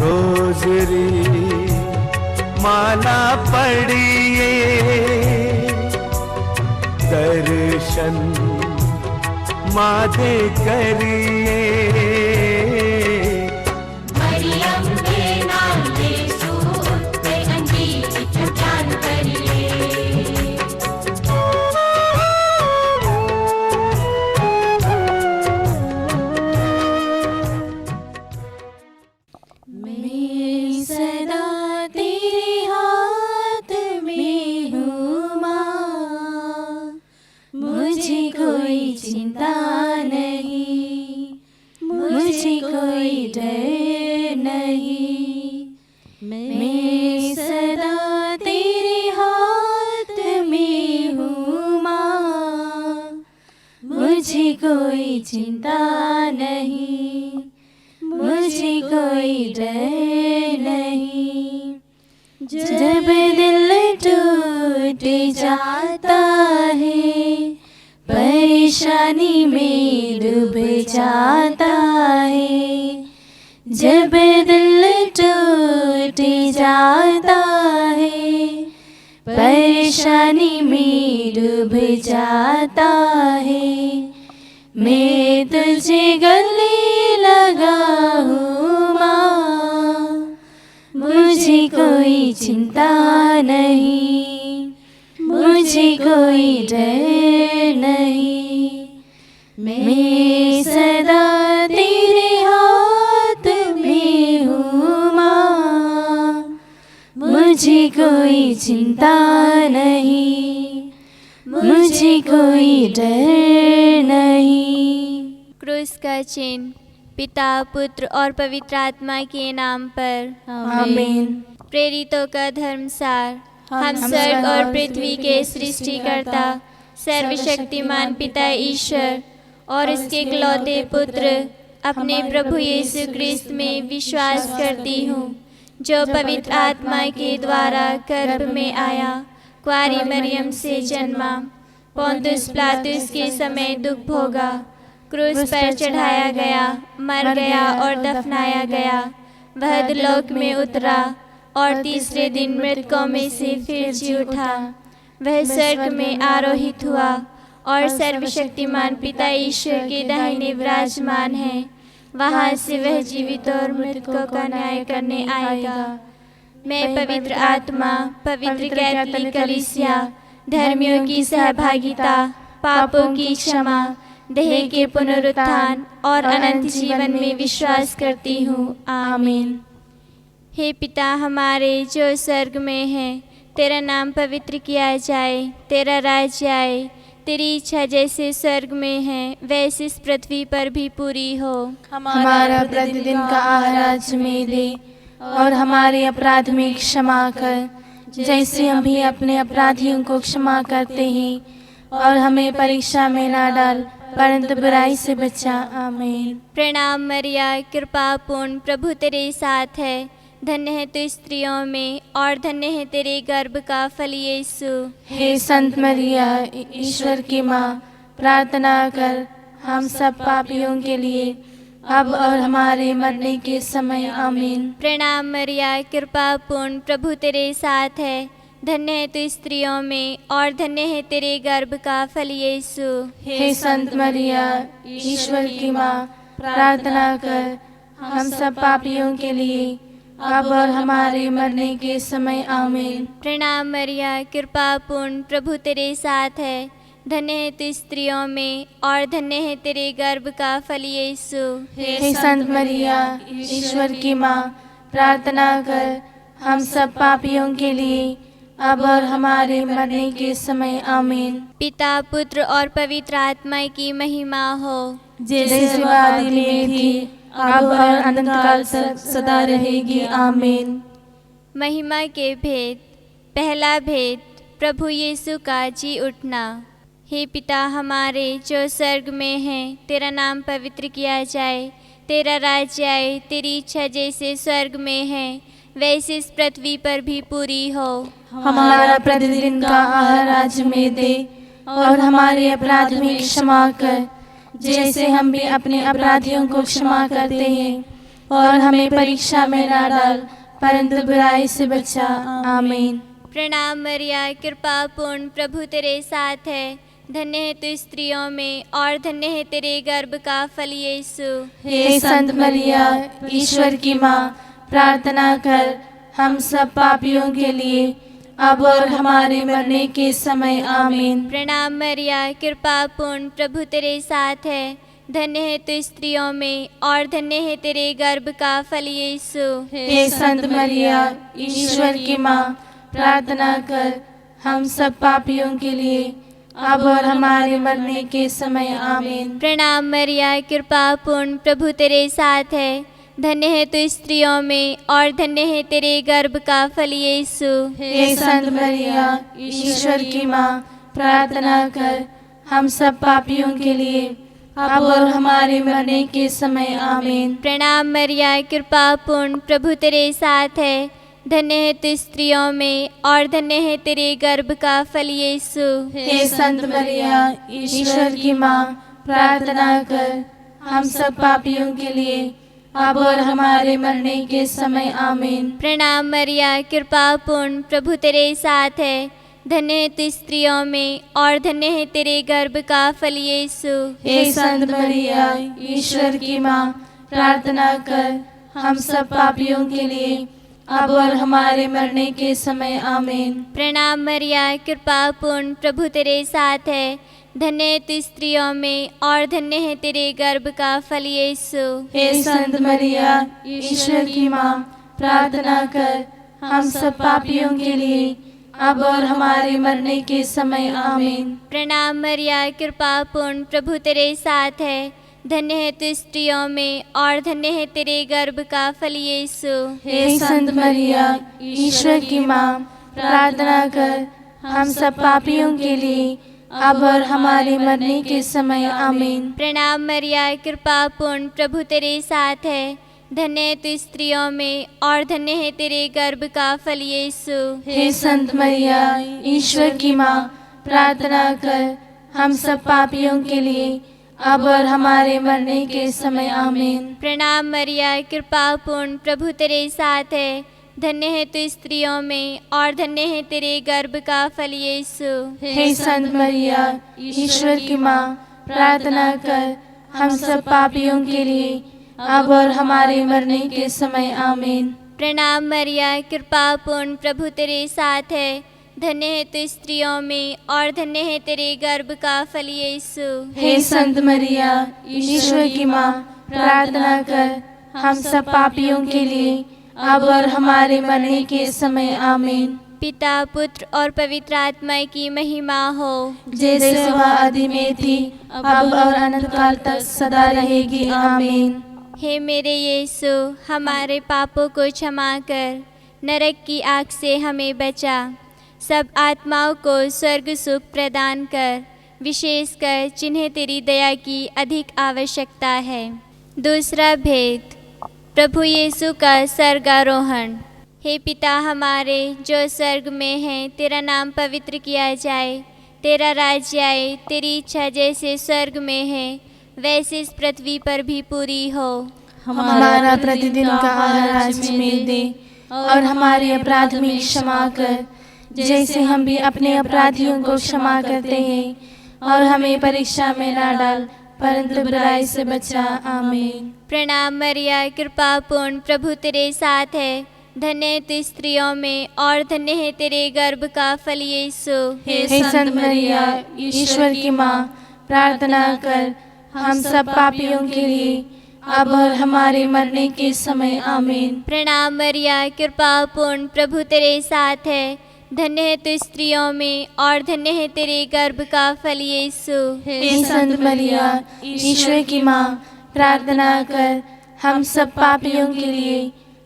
Rosary माला पढ़िए, दर्शन माँ दे करिए। मरियम के नाम यीशु उत्ते अंजीर उच्चारण करिए। मैं सदा तेरे हाथ में हूँ माँ, मुझे कोई चिंता नहीं, मुझे कोई डर नहीं। मैं सदा तेरे हाथ में हूँ माँ, मुझे कोई चिंता नहीं, मुझे कोई डर नहीं। जब दिल टूट जाता है, परेशानी में डूब जाता है, जब दिल टूट जाता है, परेशानी में डूब जाता है, मैं तुझे गले लगा हूँ माँ, मुझे कोई चिंता नहीं, मुझे कोई डर नहीं। मैं सदा तेरे हाथ में हूँ माँ, मुझे कोई चिंता नहीं, मुझे कोई डर नहीं। क्रूस का चिन्ह पिता पुत्र और पवित्र आत्मा के नाम पर आमीन। प्रेरितों का धर्मसार। हम स्वर्ग और पृथ्वी के सृष्टिकर्ता सर्वशक्तिमान पिता ईश्वर और उसके इकलौते पुत्र अपने प्रभु यीशु क्रिस्त में विश्वास करती हूँ, जो पवित्र आत्मा के द्वारा गर्भ में आया, कुंवारी मरियम से जन्मा, पोंतुस पिलातुस के समय दुख भोगा, क्रूस पर चढ़ाया गया, मर गया और दफनाया गया, वह दुलोक में उतरा और तीसरे दिन मृतकों में से फिर जी उठा, वह स्वर्ग में आरोहित हुआ और सर्वशक्तिमान पिता ईश्वर के दाहिने विराजमान है। वहाँ से वह जीवित और मृतकों का न्याय करने आएगा। मैं पवित्र आत्मा, पवित्र कैथोलिक कलीसिया, धर्मियों की सहभागिता, पापों की क्षमा, देह के पुनरुत्थान और अनंत जीवन में विश्वास करती हूँ। आमीन। हे पिता हमारे जो स्वर्ग में है, तेरा नाम पवित्र किया जाए, तेरा राज्य आए, तेरी इच्छा जैसे स्वर्ग में है वैसे इस पृथ्वी पर भी पूरी हो। हमारा प्रतिदिन का आहार आज हमें दे, और हमारे अपराध में क्षमा कर, जैसे हम भी अपने अपराधियों को क्षमा करते हैं, और हमें परीक्षा में ना डाल, परंतु बुराई से बचा। आमीन। प्रणाम मरिया, कृपा पूर्ण, प्रभु तेरे साथ है, धन्य है तू स्त्रियों में और धन्य है तेरे गर्भ का फल यीशु। हे संत मरिया, ईश्वर की माँ, प्रार्थना कर हम सब पापियों के लिए, अब और हमारे मरने के समय। आमीन। प्रणाम मरिया, कृपा पूर्ण, प्रभु तेरे साथ है, धन्य है तू स्त्रियों में और धन्य है तेरे गर्भ का फल यीशु। हे संत मरिया, ईश्वर की माँ, प्रार्थना कर हम सब पापियों के लिए, अब और हमारे मरने के समय। आमीन। प्रणाम मरिया, कृपा पूर्ण, प्रभु तेरे साथ है, धन्य है तू स्त्रियों में और धन्य है तेरे गर्भ का फल यीशु। हे संत मरिया, ईश्वर की माँ, प्रार्थना कर हम सब पापियों के लिए, अब और हमारे मरने के समय। आमीन। पिता पुत्र और पवित्र आत्मा की महिमा हो, जैसे आदि में थी, अब और अनंत काल तक सदा रहेगी। आमीन। महिमा के भेद। पहला भेद, प्रभु यीशु का जी उठना। हे पिता हमारे जो स्वर्ग में है, तेरा नाम पवित्र किया जाए, तेरा राज्य आए, तेरी इच्छा जैसे स्वर्ग में है वैसे इस पृथ्वी पर भी पूरी हो। हमारा प्रतिदिन का आहार आज हमें दे, और हमारे अपराध में क्षमा कर, जैसे हम भी अपने अपराधियों को क्षमा करते हैं, और हमें परीक्षा में ना डाल, परंतु बुराई से बचा। आमीन। प्रणाम मरिया, कृपा पूर्ण, प्रभु तेरे साथ है। धन्य है तू स्त्रियों में और धन्य है तेरे गर्भ का फल यीशु। हे संत मरिया, ईश्वर की माँ, प्रार्थना कर हम सब पापियों के लिए, अब और हमारे मरने के समय। आमीन। प्रणाम मरिया, कृपा पूर्ण, प्रभु तेरे साथ है। धन्य है तू स्त्रियों में और धन्य है तेरे गर्भ का फल यीशु। हे संत मरिया, ईश्वर की माँ, प्रार्थना कर हम सब पापियों के लिए, अब और हमारे मरने के समय। आमीन। प्रणाम मरिया, कृपा पूर्ण, प्रभु तेरे साथ है। धन्य है तू स्त्रियों में और धन्य है तेरे गर्भ का फल यीशु। हे संत मरिया, ईश्वर की माँ, प्रार्थना कर हम सब पापियों के लिए, अब और हमारे मरने के समय। आमीन। प्रणाम मरिया, कृपा पूर्ण, प्रभु तेरे साथ है। धन्य है तू स्त्रियों में और धन्य है तेरे गर्भ का फल यीशु। हे संत मरिया, ईश्वर की माँ, प्रार्थना कर हम सब पापियों के लिए, अब और हमारे मरने के समय। आमीन। प्रणाम मरिया, कृपा पूर्ण, प्रभु तेरे साथ है। धन्य है तू स्त्रियों में और धन्य है तेरे गर्भ का फल यीशु। हे संत मरिया, ईश्वर की माँ, प्रार्थना कर हम सब पापियों के लिए, अब और हमारे मरने के समय। आमीन। प्रणाम मरिया, कृपा पूर्ण, प्रभु तेरे साथ है। धन्य है तू स्त्रियों में और धन्य है तेरे गर्भ का फल यीशु। हे संत मरिया, ईश्वर की माँ, प्रार्थना कर हम सब पापियों के लिए, अब और हमारे मरने के समय। आमीन। प्रणाम मरिया, कृपा पूर्ण, प्रभु तेरे साथ है। धन्य है तू स्त्रियों में और धन्य है तेरे गर्भ का फल यीशु। हे संत मरिया, ईश्वर की माँ, प्रार्थना कर हम सब पापियों के लिए, अब और हमारे मरने के समय। आमीन। प्रणाम मरिया, कृपा पूर्ण, प्रभु तेरे साथ है। धन्य है तू स्त्रियों में और धन्य है तेरे गर्भ का फल यीशु। हे संत मरिया, ईश्वर की माँ, प्रार्थना कर हम सब पापियों के लिए, अब और हमारे मरने के समय। आमीन। प्रणाम मरिया, कृपा पूर्ण, प्रभु तेरे साथ है। धन्य है तू स्त्रियों में और धन्य है तेरे गर्भ का फल यीशु। हे संत मरिया, ईश्वर की माँ, प्रार्थना कर हम सब पापियों के लिए, अब और हमारे मरने के समय। आमीन। प्रणाम मरिया, कृपा पूर्ण, प्रभु तेरे साथ है। धन्य है तू स्त्रियों में और धन्य है तेरे गर्भ का फल यीशु। हे संत मरिया, ईश्वर की माँ, प्रार्थना कर हम सब पापियों के लिए, अब और हमारे मरने के समय। आमीन। पिता, पुत्र और पवित्र आत्मा की महिमा हो, जैसे वह आदि में थी, अब और अनंत काल तक सदा रहेगी। आमीन। हे मेरे यीशु, हमारे पापों को क्षमा कर, नरक की आग से हमें बचा, सब आत्माओं को स्वर्ग सुख प्रदान कर, विशेषकर जिन्हें तेरी दया की अधिक आवश्यकता है। दूसरा भेद, प्रभु यीशु का स्वर्गारोहण। हे पिता हमारे जो स्वर्ग में है, तेरा नाम पवित्र किया जाए, तेरा राज्य आए, तेरी इच्छा जैसे स्वर्ग में है वैसे इस पृथ्वी पर भी पूरी हो। हमारा प्रतिदिन का आहार आज हमें दे, और हमारे अपराध में क्षमा कर, जैसे हम भी अपने अपराधियों को क्षमा करते हैं, और हमें परीक्षा में ना डाल, परंतु बुराई से बचा। आमीन। प्रणाम मरिया, कृपा पूर्ण, प्रभु तेरे साथ है। धन्य है तू स्त्रियों में और धन्य है तेरे गर्भ का फल यीशु। हे संत मरिया, ईश्वर की माँ, प्रार्थना कर हम सब पापियों के लिए, अब और हमारे मरने के समय। आमीन। प्रणाम मरिया, कृपा पूर्ण, प्रभु तेरे साथ है। धन्य है तू स्त्रियों में और धन्य है तेरे गर्भ का फल यीशु। हे संत मरिया, ईश्वर की माँ, प्रार्थना कर हम सब पापियों के लिए,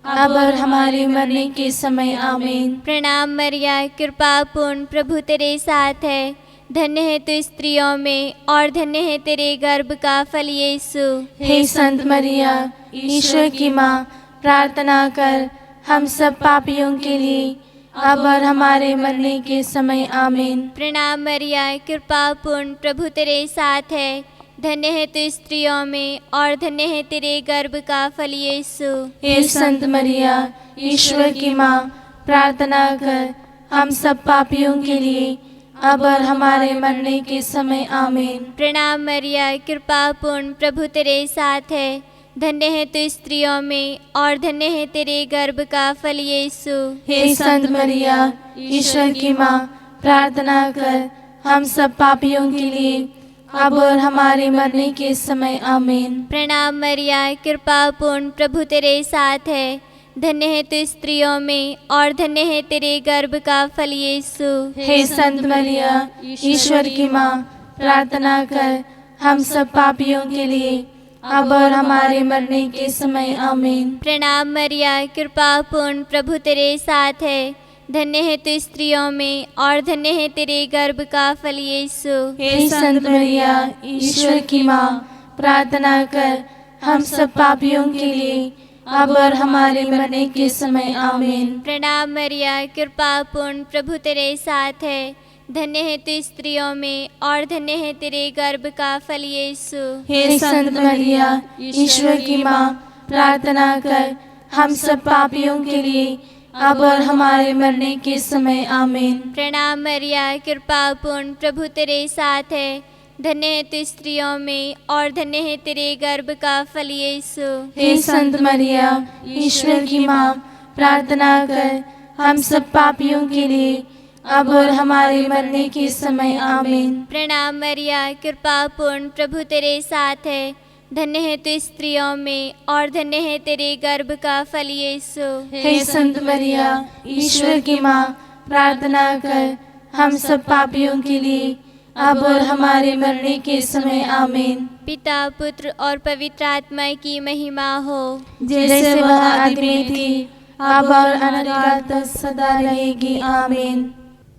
अब और हमारे मरने के समय। आमीन। प्रणाम मरिया, कृपा पूर्ण, प्रभु तेरे साथ है। धन्य है तू स्त्रियों में और धन्य है तेरे गर्भ का फल यीशु। हे संत मरिया, ईश्वर की माँ, प्रार्थना कर हम सब पापियों के लिए, अब और हमारे मरने के समय। आमीन। प्रणाम मरिया, कृपा पूर्ण, प्रभु तेरे साथ है। धन्य है तू स्त्रियों में और धन्य है तेरे गर्भ का फल यीशु। हे संत मरिया, ईश्वर की माँ, प्रार्थना कर हम सब पापियों के लिए अब और हमारे मरने के समय आमीन। प्रणाम मरिया, कृपा पूर्ण, प्रभु तेरे साथ है, धन्य है तू स्त्रियों में और धन्य है तेरे गर्भ का फल यीशु। हे संत मरिया, ईश्वर की माँ, प्रार्थना कर हम सब पापियों के लिए अब और हमारे मरने के समय आमीन। प्रणाम मरिया, कृपा पूर्ण, प्रभु तेरे साथ है, धन्य है तू स्त्रियों में और धन्य है तेरे गर्भ का फल यीशु। हे संत मरिया, ईश्वर की माँ, प्रार्थना कर हम सब पापियों के लिए अब और हमारे मरने के समय आमीन। प्रणाम मरिया, कृपा पूर्ण, प्रभु तेरे साथ है, धन्य है तू स्त्रियों में और धन्य है तेरे गर्भ का फल यीशु। हे संत मरिया, ईश्वर की माँ, प्रार्थना कर हम सब पापियों के लिए अब और हमारे मरने के समय आमीन। प्रणाम मरिया, कृपा पूर्ण, प्रभु तेरे साथ है, धन्य है तू स्त्रियों में और धन्य है तेरे गर्भ का फल यीशु। हे संत मरिया, ईश्वर की माँ, प्रार्थना कर हम सब पापियों के लिए अब और हमारे मरने के समय आमीन। प्रणाम मरिया, कृपा पूर्ण, प्रभु तेरे साथ है, धन्य है तू स्त्रियों में और धन्य है तेरे गर्भ का फल यीशु। हे संत मरिया, ईश्वर की माँ, प्रार्थना कर हम सब पापियों के लिए अब और हमारे मरने के समय आमीन। प्रणाम मरिया, कृपा पूर्ण, प्रभु तेरे साथ है, धन्य है तू स्त्रियों में और धन्य है तेरे गर्भ का फल यीशु। हे संत मरिया, ईश्वर की माँ, प्रार्थना कर हम सब पापियों के लिए अब और हमारे मरने के समय आमीन। पिता, पुत्र और पवित्र आत्मा की महिमा हो, जैसे वह आदि में थी अब और अनंतकाल तक सदा रहेगी आमीन।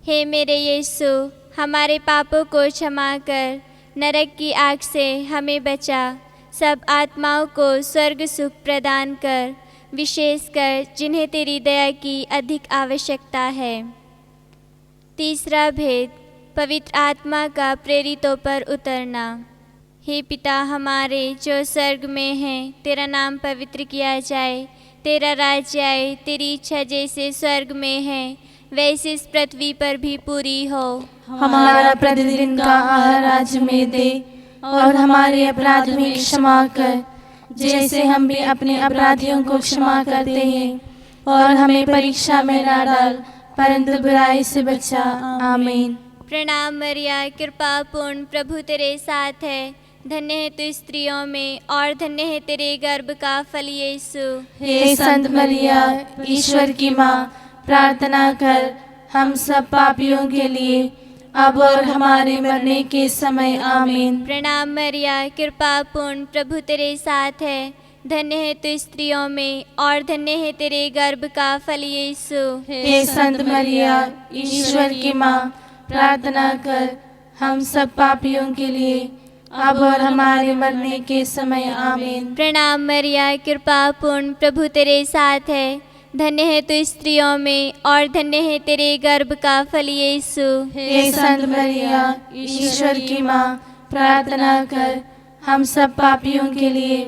हे मेरे यीशु, हमारे पापों को क्षमा कर, नरक की आग से हमें बचा, सब आत्माओं को स्वर्ग सुख प्रदान कर, विशेषकर जिन्हें तेरी दया की अधिक आवश्यकता है। तीसरा भेद, पवित्र आत्मा का प्रेरितों पर उतरना। हे पिता हमारे जो स्वर्ग में है, तेरा नाम पवित्र किया जाए, तेरा राज्य आए, तेरी इच्छा जैसे स्वर्ग में है वैसे इस पृथ्वी पर भी पूरी हो। हमारा प्रतिदिन का आहार आज में दे और हमारे अपराध में क्षमा कर, जैसे हम भी अपने अपराधियों को क्षमा करते हैं, और हमें परीक्षा में ना डाल परंतु बुराई से बचा। आमीन। प्रणाम मरिया, कृपा पूर्ण, प्रभु तेरे साथ है, धन्य है तू स्त्रियों में और धन्य है तेरे गर्भ का फल यीशु। हे संत मरिया, ईश्वर की माँ, प्रार्थना कर हम सब पापियों के लिए अब और हमारे मरने के समय आमीन। प्रणाम मरिया, कृपा पूर्ण, प्रभु तेरे साथ है, धन्य है तू स्त्रियों में और धन्य है तेरे गर्भ का फल यीशु। हे संत मरिया, ईश्वर की माँ, प्रार्थना कर हम सब पापियों के लिए अब और हमारे मरने के समय आमीन। प्रणाम मरिया, कृपा पूर्ण, प्रभु तेरे साथ है, धन्य है तू स्त्रियों में और धन्य है तेरे गर्भ का फल यीशु। हे संत मरिया, ईश्वर की माँ, प्रार्थना कर हम सब पापियों के लिए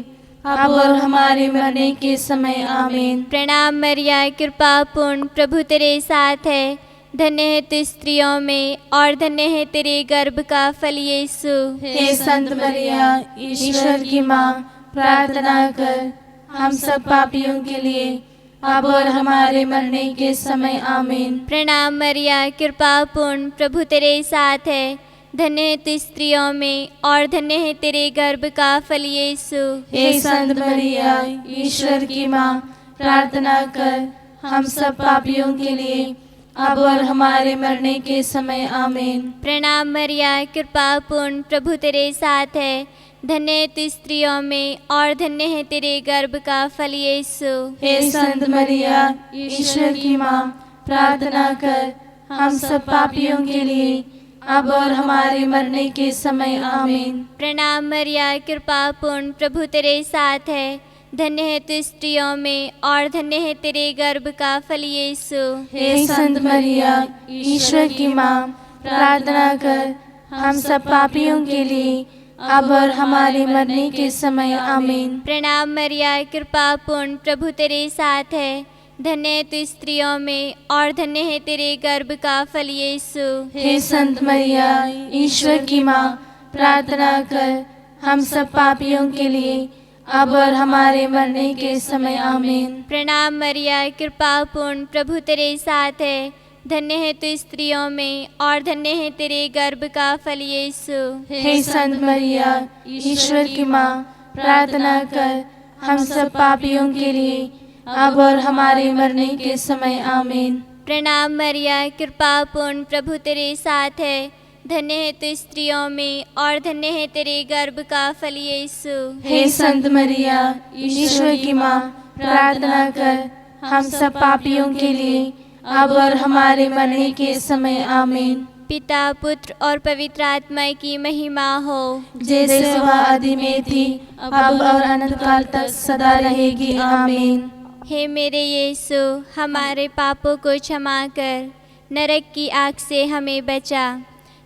अब और हमारे मरने के समय आमीन। प्रणाम मरिया, कृपा पूर्ण, प्रभु तेरे साथ है, धन्य है तू स्त्रियों में और धन्य है तेरे गर्भ का फल यीशु। हे संत मरिया, ईश्वर की माँ, प्रार्थना कर हम सब पापियों के लिए अब और हमारे मरने के समय आमीन। प्रणाम मरिया, कृपा पूर्ण, प्रभु तेरे साथ है, धन्य है तू स्त्रियों में और धन्य है तेरे गर्भ का फल यीशु। हे संत मरिया, ईश्वर की माँ, प्रार्थना कर हम सब पापियों के लिए अब और हमारे मरने के समय आमीन। प्रणाम मरिया, कृपा पूर्ण, प्रभु तेरे साथ है, धन्य है तू स्त्रियों में और धन्य है तेरे गर्भ का फल यीशु। हे संत मरिया, ईश्वर की माँ, प्रार्थना कर हम सब पापियों के लिए अब और हमारे मरने के समय आमीन। प्रणाम मरिया, कृपा पूर्ण, प्रभु तेरे साथ है, धन्य है तू स्त्रियों में और धन्य है तेरे गर्भ का फल यीशु। हे संत मरिया, ईश्वर की माँ, प्रार्थना कर हम सब पापियों के लिए अब और हमारे मरने के समय आमीन। प्रणाम मरिया, कृपा पूर्ण, प्रभु तेरे साथ है, धन्य है तू स्त्रियों में और धन्य है तेरे गर्भ का फल यीशु। हे संत मरिया, ईश्वर की माँ, प्रार्थना कर हम सब पापियों के लिए अब और हमारे मरने के समय आमीन। प्रणाम मरिया, कृपा पूर्ण, प्रभु तेरे साथ है, धन्य है तू स्त्रियों में और धन्य है तेरे गर्भ का फल यीशु। हे संत मरिया, ईश्वर की माँ, प्रार्थना कर हम सब पापियों के लिए अब और हमारे मरने के समय आमीन। प्रणाम मरिया, कृपा पूर्ण, प्रभु तेरे साथ है, धन्य है तू स्त्रियों में और धन्य है तेरे गर्भ का फल यीशु। हे संत मरिया, ईश्वर की माँ, प्रार्थना कर हम सब पापियों के लिए अब और हमारे मरने के समय आमीन। पिता, पुत्र और पवित्र आत्मा की महिमा हो, जैसे वह आदि में थी अब और अनंत काल तक सदा रहेगी आमीन। हे मेरे यीशु, हमारे पापों को क्षमा कर, नरक की आग से हमें बचा,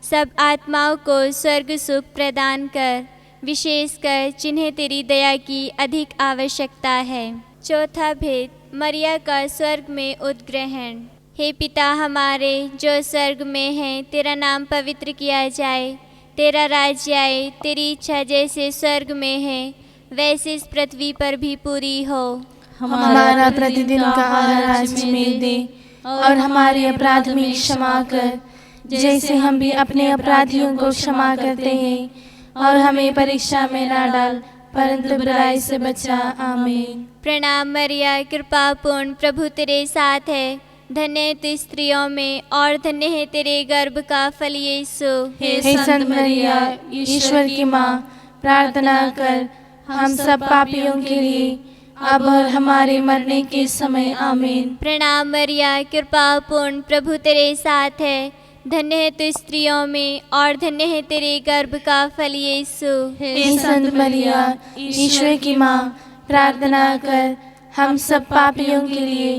सब आत्माओं को स्वर्ग सुख प्रदान कर, विशेषकर जिन्हें तेरी दया की अधिक आवश्यकता है। चौथा भेद, मरिया का स्वर्ग में उद्ग्रहण। हे पिता हमारे जो स्वर्ग में है, तेरा नाम पवित्र किया जाए, तेरा राज्य आए, तेरी इच्छा जैसे स्वर्ग में है वैसे इस पृथ्वी पर भी पूरी हो। हमारा प्रतिदिन का आहार आज हमें दे और हमारे अपराध में क्षमा कर, जैसे हम भी अपने अपराधियों को क्षमा करते हैं, और हमें परीक्षा में ना डाल परंतु बुराई से बचा आमीन। प्रणाम मरिया, कृपा पूर्ण, प्रभु तेरे साथ है, धन्य है तू स्त्रियों में और धन्य है तेरे गर्भ का फल यीशु। हे संत मरिया, ईश्वर की माँ, प्रार्थना कर हम सब पापियों के लिए अब और हमारे मरने के समय आमीन। प्रणाम मरिया, कृपा पूर्ण, प्रभु तेरे साथ है, धन्य है तू स्त्रियों में और धन्य है तेरे गर्भ का फल यीशु। हे संत मरिया, ईश्वर की माँ, प्रार्थना कर हम सब पापियों के लिए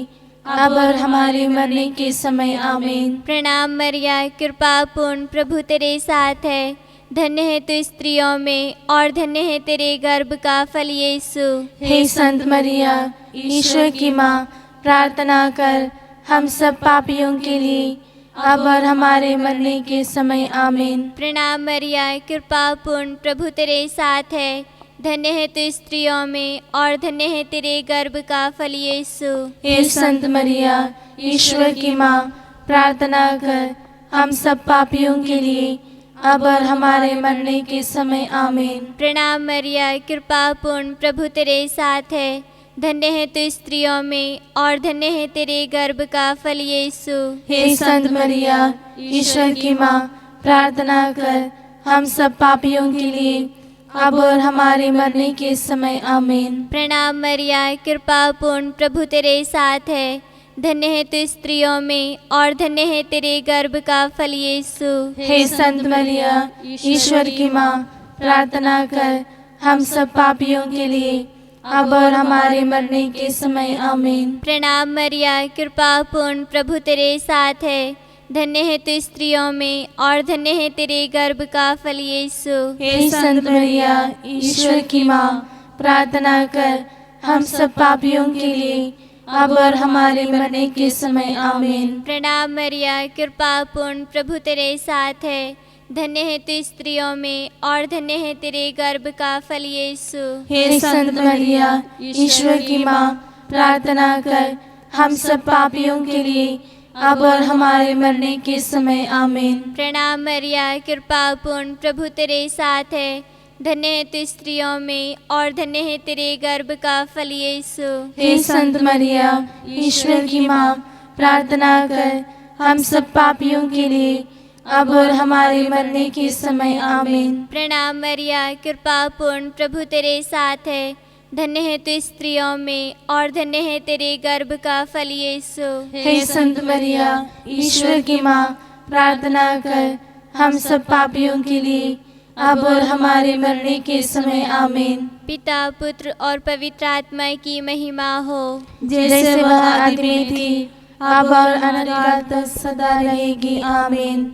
अब और हमारे मरने के समय आमीन। प्रणाम मरिया, कृपा पूर्ण, प्रभु तेरे साथ है, धन्य है तू स्त्रियों में और धन्य है तेरे गर्भ का फल यीशु। हे संत मरिया, ईश्वर की माँ, प्रार्थना कर हम सब पापियों के लिए अब और हमारे मरने के समय आमीन। प्रणाम मरिया, कृपा पूर्ण, प्रभु तेरे साथ है, धन्य है तू स्त्रियों में और धन्य है तेरे गर्भ का फल यीशु। हे संत मरिया, ईश्वर की माँ, प्रार्थना कर हम सब पापियों के लिए अब और हमारे मरने के समय आमीन। प्रणाम मरिया, कृपा पूर्ण, प्रभु तेरे साथ है, धन्य है तू स्त्रियों में और धन्य है तेरे गर्भ का फल यीशु। हे संत मरिया, ईश्वर की माँ, प्रार्थना कर हम सब पापियों के लिए अब और हमारे मरने के समय आमीन। प्रणाम मरिया, कृपा पूर्ण, प्रभु तेरे साथ है, धन्य है तू स्त्रियों में और धन्य है तेरे गर्भ का फल यीशु। हे संत मरिया, ईश्वर की माँ, प्रार्थना कर हम सब पापियों के लिए अब और हमारे मरने के समय आमीन। प्रणाम मरिया, कृपा पूर्ण, प्रभु तेरे साथ है, धन्य है तू स्त्रियों में और धन्य है तेरे गर्भ का फल यीशु। हे संत मरिया, ईश्वर की माँ, प्रार्थना कर हम सब पापियों के लिए अब और हमारे मरने के समय आमीन। प्रणाम मरिया, कृपा पूर्ण, प्रभु तेरे साथ है, धन्य है तू स्त्रियों में और धन्य है तेरे गर्भ का फल यीशु। हे संत मरिया, ईश्वर की माँ, प्रार्थना कर हम सब पापियों के लिए अब और हमारे मरने के समय आमीन। प्रणाम मरिया, कृपा पूर्ण, प्रभु तेरे साथ है, धन्य है तू स्त्रियों में और धन्य है तेरे गर्भ का फल यीशु। हे संत मरिया, ईश्वर की माँ, प्रार्थना कर हम सब पापियों के लिए अब और हमारे मरने के समय आमीन। प्रणाम मरिया, कृपा पूर्ण, प्रभु तेरे साथ है, धन्य है तू स्त्रियों में और धन्य है तेरे गर्भ का फल यीशु। हे संत मरिया, ईश्वर की माँ, प्रार्थना कर हम सब पापियों के लिए अब और हमारे मरने के समय आमीन। पिता, पुत्र और पवित्र आत्मा की महिमा हो, जैसे वह आदि में थी अब और अनंत काल तक सदा रहेगी आमीन।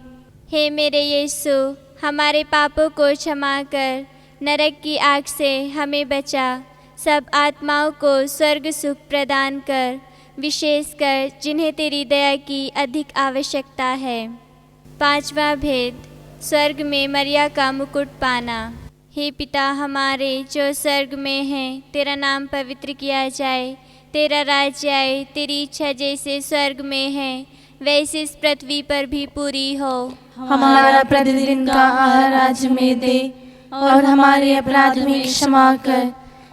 हे मेरे यीशु, हमारे पापों को क्षमा कर, नरक की आग से हमें बचा। सब आत्माओं को स्वर्ग सुख प्रदान कर, विशेषकर जिन्हें तेरी दया की अधिक आवश्यकता है। पांचवा भेद, स्वर्ग में मरिया का मुकुट पाना। हे पिता हमारे जो स्वर्ग में है, तेरा नाम पवित्र किया जाए, तेरा राज्य आए, तेरी इच्छा जैसे स्वर्ग में है वैसे इस पृथ्वी पर भी पूरी हो। हमारा प्रतिदिन का आहार आज हमें दे, और हमारे अपराध भी क्षमा कर,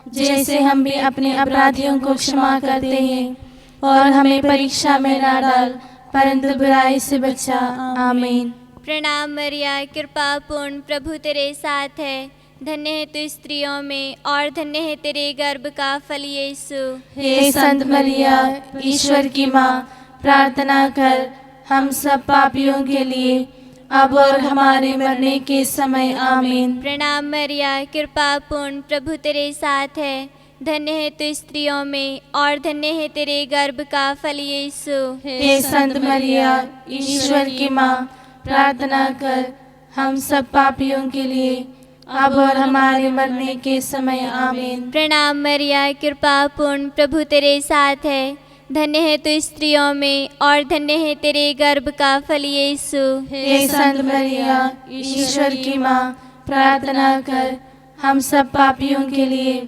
जैसे हम भी अपने अपराधियों को क्षमा करते हैं, और हमें परीक्षा में न डाल, परंतु बुराई से बचा। आमीन। प्रणाम मरिया, कृपा पूर्ण, प्रभु तेरे साथ है। धन्य है तू स्त्रियों में, और धन्य है तेरे गर्भ का फल यीशु। हे संत मरिया, ईश्वर की माँ, प्रार्थना कर हम सब पापियों के लिए, अब और हमारे मरने के समय। आमीन। प्रणाम मरिया, कृपा पूर्ण, प्रभु तेरे साथ है। धन्य है तू स्त्रियों में, और धन्य है तेरे गर्भ का फल यीशु। हे संत मरिया, ईश्वर की माँ, प्रार्थना कर हम सब पापियों के लिए, अब और हमारे मरने के समय। आमीन। प्रणाम मरिया, कृपा पूर्ण, प्रभु तेरे साथ है। धन्य है तू स्त्रियों में, और धन्य है तेरे गर्भ का फल यीशु। हे संत मरिया, ईश्वर की माँ, प्रार्थना कर हम सब पापियों के लिए,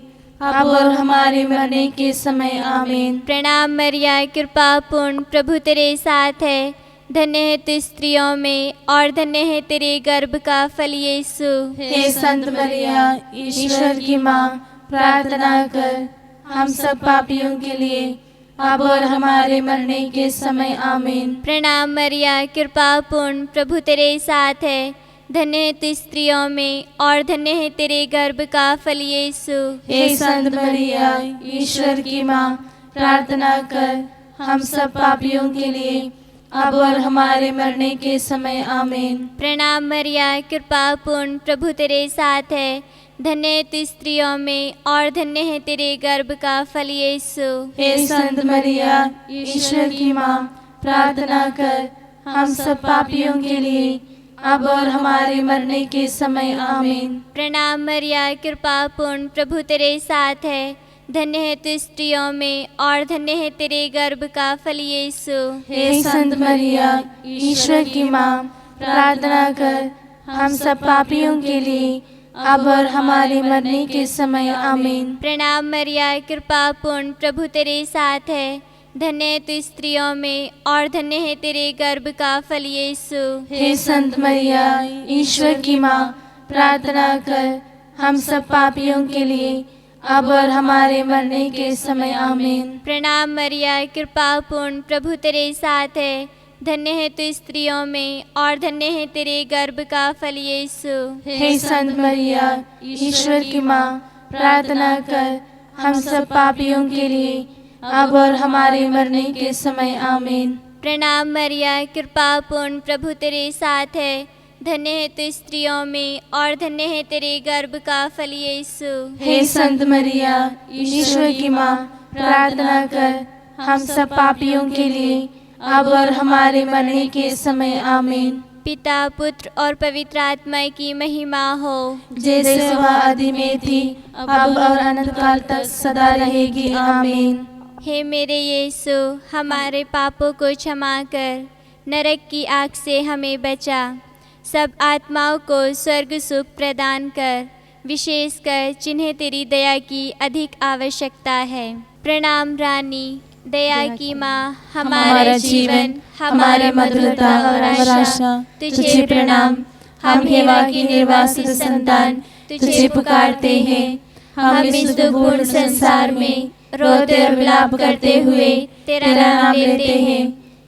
अब और हमारे मरने के समय। आमीन। प्रणाम मरिया, कृपा पूर्ण, प्रभु तेरे साथ है। धन्य है तू स्त्रियों में, और धन्य है तेरे गर्भ का फल यीशु। हे संत मरिया, ईश्वर की माँ, प्रार्थना कर हम सब पापियों के लिए, अब और हमारे मरने के समय। आमीन। प्रणाम मरिया, कृपा पूर्ण, प्रभु तेरे साथ है। धन्य है तू स्त्रियों में, और धन्य है तेरे गर्भ का फल यीशु। हे संत मरिया, ईश्वर की माँ, प्रार्थना कर हम सब पापियों के लिए, अब और हमारे मरने के समय। आमीन। प्रणाम मरिया, कृपा पूर्ण, प्रभु तेरे साथ है। धन्य है तू स्त्रियों में, और धन्य है तेरे गर्भ का फल यीशु। हे संत मरिया, ईश्वर की माँ, प्रार्थना कर हम सब पापियों के लिए, अब और हमारे मरने के समय। आमीन। प्रणाम मरिया, कृपा पूर्ण, प्रभु तेरे साथ है। धन्य है तू स्त्रियों में, और धन्य है तेरे गर्भ का फल यीशु। हे संत मरिया, ईश्वर की माँ, प्रार्थना कर हम सब पापियों के लिए, अब और हमारे मरने के समय। आमीन। प्रणाम मरिया, कृपा पूर्ण, प्रभु तेरे साथ है। धन्य है तू स्त्रियों में, और धन्य है तेरे गर्भ का फल यीशु। हे संत मरिया, ईश्वर की माँ, प्रार्थना कर हम सब पापियों के लिए, अब और हमारे मरने के समय। आमीन। प्रणाम मरिया, कृपा पूर्ण, प्रभु तेरे साथ है। धन्य है तू स्त्रियों में, और धन्य है तेरे गर्भ का फल यीशु। हे संत मरिया, ईश्वर की माँ, प्रार्थना कर हम सब पापियों के लिए, अब और हमारे मरने के समय। आमीन। प्रणाम मरिया, कृपा पूर्ण, प्रभु तेरे साथ है। धन्य है तू स्त्रियों में, और धन्य है तेरे गर्भ का फल यीशु। हे संत मरिया, ईश्वर की माँ, प्रार्थना कर हम सब पापियों के लिए, अब और हमारे मरने के समय। आमीन। पिता, पुत्र और पवित्र आत्मा की महिमा हो, जैसे वह आदि में थी, अब और अनंत काल तक सदा रहेगी। आमीन। हे मेरे यीशु, हमारे पापों को क्षमा कर, नरक की आग से हमें बचा। सब आत्माओं को स्वर्ग सुख प्रदान कर, विशेषकर जिन्हें तेरी दया की अधिक आवश्यकता है। प्रणाम रानी, दया की माँ, हमारा जीवन, हमारी मधुरता और आशा, तुझे प्रणाम। हम हेवा की निर्वासित संतान तुझे पुकारते हैं। हम इस दुर्गुण संसार में रोते और विलाप करते हुए तेरा नाम लेते हैं।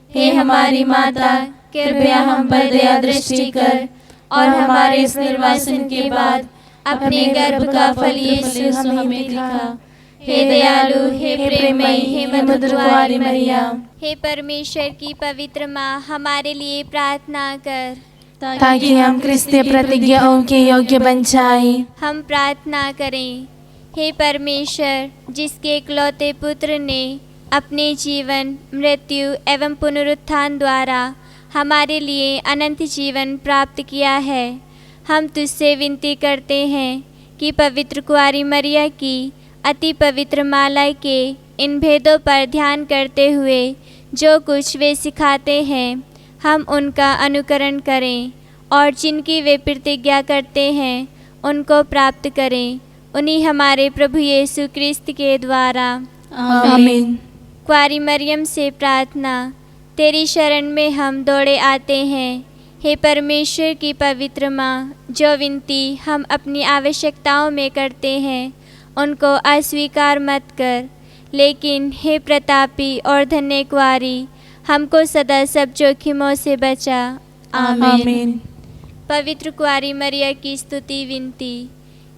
हे हमारी माता, कृपया हम पर दया दृष्टि कर, और हमारे इस निर्वासन के बाद अपने गर्भ का फल यीशु हमें दिखा। हे दयालु, हे प्रेममयी, हे मधुरवारी मरिया, हे परमेश्वर की पवित्र माँ, हमारे लिए प्रार्थना कर, ताकि हम क्रिस्तीय प्रतिज्ञाओं के योग्य बन जाएं। हम प्रार्थना करें। हे परमेश्वर, जिसके इकलौते पुत्र ने अपने जीवन, मृत्यु एवं पुनरुत्थान द्वारा हमारे लिए अनंत जीवन प्राप्त किया है, हम तुझसे विनती करते हैं कि पवित्र कुंवारी मरिया की अति पवित्र माला के इन भेदों पर ध्यान करते हुए जो कुछ वे सिखाते हैं हम उनका अनुकरण करें और जिनकी वे प्रतिज्ञा करते हैं उनको प्राप्त करें, उन्हीं हमारे प्रभु यीशु क्रिस्त के द्वारा। आमीन। कुंवारी मरियम से प्रार्थना। तेरी शरण में हम दौड़े आते हैं, हे परमेश्वर की पवित्र माँ, जो विनती हम अपनी आवश्यकताओं में करते हैं उनको अस्वीकार मत कर, लेकिन हे प्रतापी और धन्य कुंवारी, हमको सदा सब जोखिमों से बचा। आमीन। पवित्र कुंवारी मरिया की स्तुति विनती।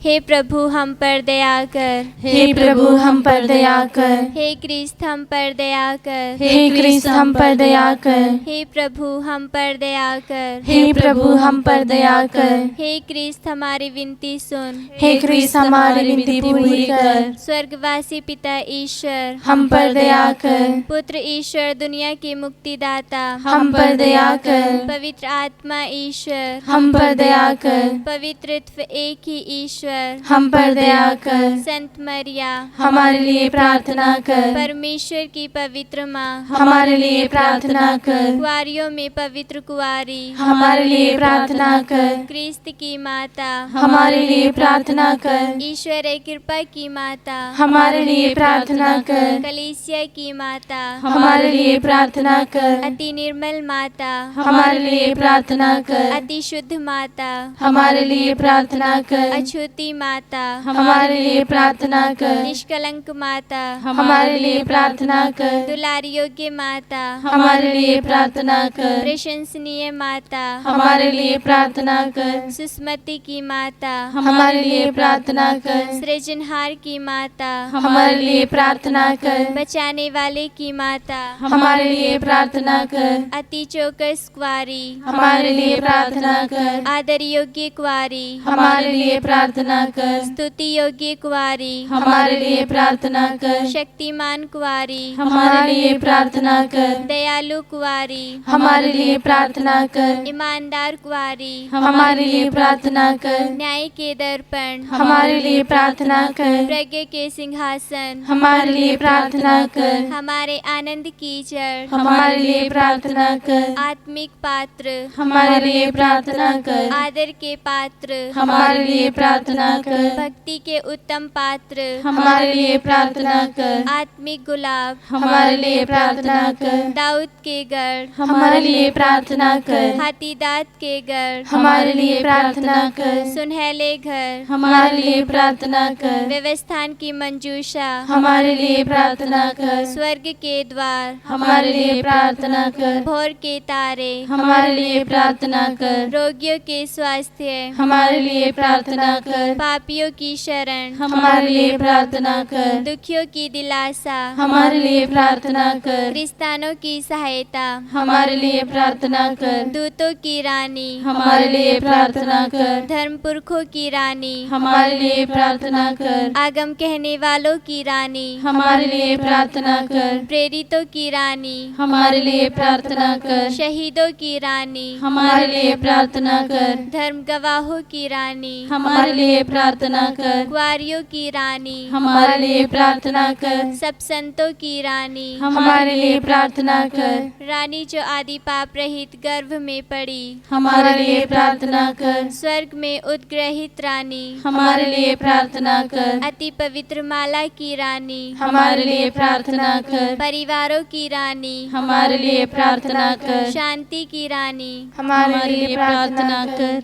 हे प्रभु हम पर दया कर, हे प्रभु हम पर दया कर, हे क्रिस्त हम पर दया कर, हे क्रिस्त हम पर दया कर, हे प्रभु हम पर दया कर, हे प्रभु हम पर दया कर, हे क्रिस्त हमारी विनती सुन, हे क्रिस्त हमारी विनती पूरी कर, स्वर्गवासी पिता ईश्वर हम पर दया कर, पुत्र ईश्वर दुनिया के मुक्तिदाता हम पर दया कर, पवित्र आत्मा ईश्वर हम पर दया कर, पवित्रत्व एक ही ईश्वर हम पर दया कर, संत मरिया हमारे लिए प्रार्थना कर, परमेश्वर की पवित्र माँ हमारे लिए प्रार्थना कर, कुंवारियों में पवित्र कुंवारी हमारे लिए प्रार्थना कर, क्रिस्त की माता हमारे लिए प्रार्थना कर, ईश्वर कृपा की माता हमारे लिए प्रार्थना कर, कलीसिया की माता हमारे लिए प्रार्थना कर, अति निर्मल माता हमारे लिए प्रार्थना कर, अति शुद्ध माता हमारे लिए प्रार्थना कर, अछूती माता हमारे लिए प्रार्थना कर, निष्कलंक माता हमारे लिए प्रार्थना कर, दुलारी योग्य माता हमारे लिए प्रार्थना कर, प्रशंसनीय माता हमारे लिए प्रार्थना कर, सुस्मति की माता हमारे लिए प्रार्थना कर, सृजनहार की माता हमारे लिए प्रार्थना कर, बचाने वाले की माता हमारे लिए प्रार्थना कर, अति चौकस कुंवारी हमारे लिए प्रार्थना कर, आदर योग्य कुंवारी हमारे लिए प्रार्थना कर, स्तुति योग्य कुंवारी हमारे लिए प्रार्थना कर, शक्तिमान कुंवारी हमारे लिए प्रार्थना कर, दयालु कुंवारी हमारे लिए प्रार्थना कर, ईमानदार कुंवारी हमारे लिए प्रार्थना कर, न्याय के दर्पण हमारे लिए प्रार्थना कर, प्रज्ञा के सिंहासन हमारे लिए प्रार्थना कर, हमारे आनंद की जड़ हमारे लिए प्रार्थना कर, आत्मिक पात्र हमारे लिए प्रार्थना कर, आदर के पात्र हमारे लिए प्रार्थना कर, भक्ति के उत्तम पात्र हमारे लिए प्रार्थना कर, आत्मिक गुलाब हमारे लिए प्रार्थना कर, दाऊद के गढ़ हमारे लिए प्रार्थना कर, हाथी दांत के गढ़ हमारे लिए प्रार्थना कर, सुनहले घर हमारे लिए प्रार्थना कर, व्यवस्थान की मंजूषा हमारे लिए प्रार्थना कर, स्वर्ग के द्वार हमारे लिए प्रार्थना कर, भोर के तारे हमारे लिए प्रार्थना कर, रोगियों के स्वास्थ्य हमारे लिए प्रार्थना कर, पापियों की शरण हमारे लिए प्रार्थना कर, दुखियों की दिलासा हमारे लिए प्रार्थना कर, क्रिस्तानों की सहायता हमारे लिए प्रार्थना कर, दूतों की रानी हमारे लिए प्रार्थना कर, धर्म पुरखों की रानी हमारे लिए प्रार्थना कर, आगम कहने वालों की रानी हमारे लिए प्रार्थना कर, प्रेरितों की रानी हमारे लिए प्रार्थना कर, शहीदों की रानी हमारे लिए प्रार्थना कर, धर्म गवाहों की रानी हमारे लिए प्रार्थना कर, कुंवारियों की रानी हमारे लिए प्रार्थना कर, सब संतों की रानी हमारे लिए प्रार्थना कर, रानी जो आदि पाप रहित गर्भ में पड़ी हमारे लिए प्रार्थना कर, स्वर्ग में उद्ग्रहित रानी हमारे लिए प्रार्थना कर, अति पवित्र माला की रानी हमारे लिए प्रार्थना कर, परिवारों की रानी हमारे लिए प्रार्थना कर, शांति की रानी हमारे लिए प्रार्थना कर।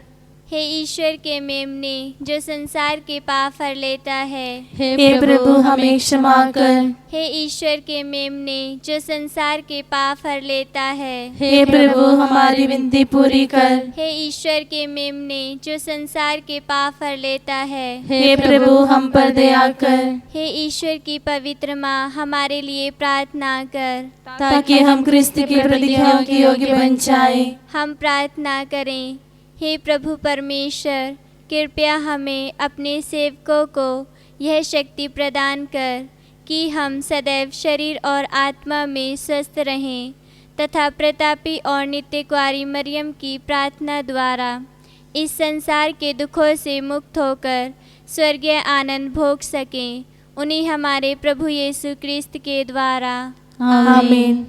हे ईश्वर के मेमने जो संसार के पाप हर लेता है, हे प्रभु हमें क्षमा कर। हे ईश्वर के मेमने जो संसार के पाप हर लेता है, हे प्रभु हमारी विनती पूरी कर। हे ईश्वर के मेमने जो संसार के पाप हर लेता है, हे प्रभु हम पर दया कर। हे ईश्वर की पवित्र माँ हमारे लिए प्रार्थना कर, ताकि हम क्रिस्त की प्रतिज्ञाओं के योग्य बन जाएं। हम प्रार्थना करें। हे प्रभु परमेश्वर, कृपया हमें अपने सेवकों को यह शक्ति प्रदान कर कि हम सदैव शरीर और आत्मा में स्वस्थ रहें तथा प्रतापी और नित्य कुंवारी मरियम की प्रार्थना द्वारा इस संसार के दुखों से मुक्त होकर स्वर्गीय आनंद भोग सकें, उन्हीं हमारे प्रभु यीशु क्रिस्त के द्वारा। आमीन।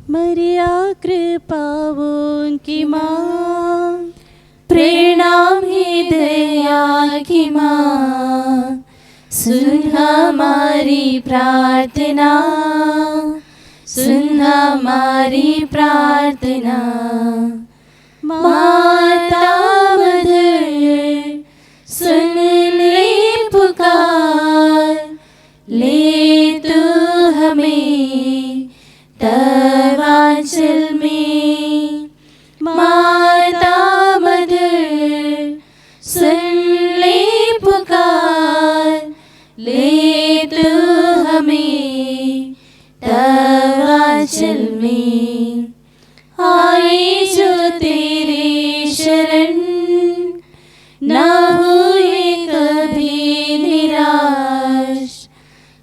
मरिया कृपाओं की माँ, प्रणाम ही दया की माँ, सुन हमारी प्रार्थना, सुन हमारी प्रार्थना। माता मधुर सुन ले पुकार, ले तू हमें तब आंचल में। माता मधुर सुन ले पुकार, ले तू हमें तब आंचल में। आए जो तेरे शरण, न हुए कभी निराश।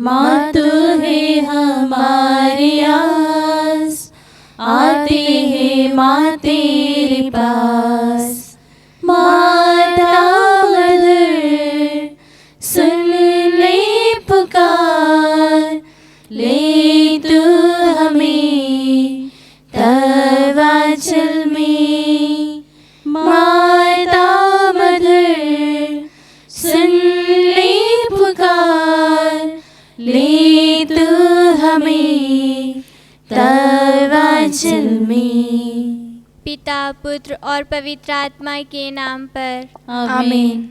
माँ तू है हमारी आस, आते हैं माँ तेरे पास। माता मधुर सुन ले पुकार, ले तू हमें तब आंचल में। माता मधुर सुन ले पुकार, ले तू हमें तब आंचल में। पिता, पुत्र और पवित्र आत्मा के नाम पर। आमीन।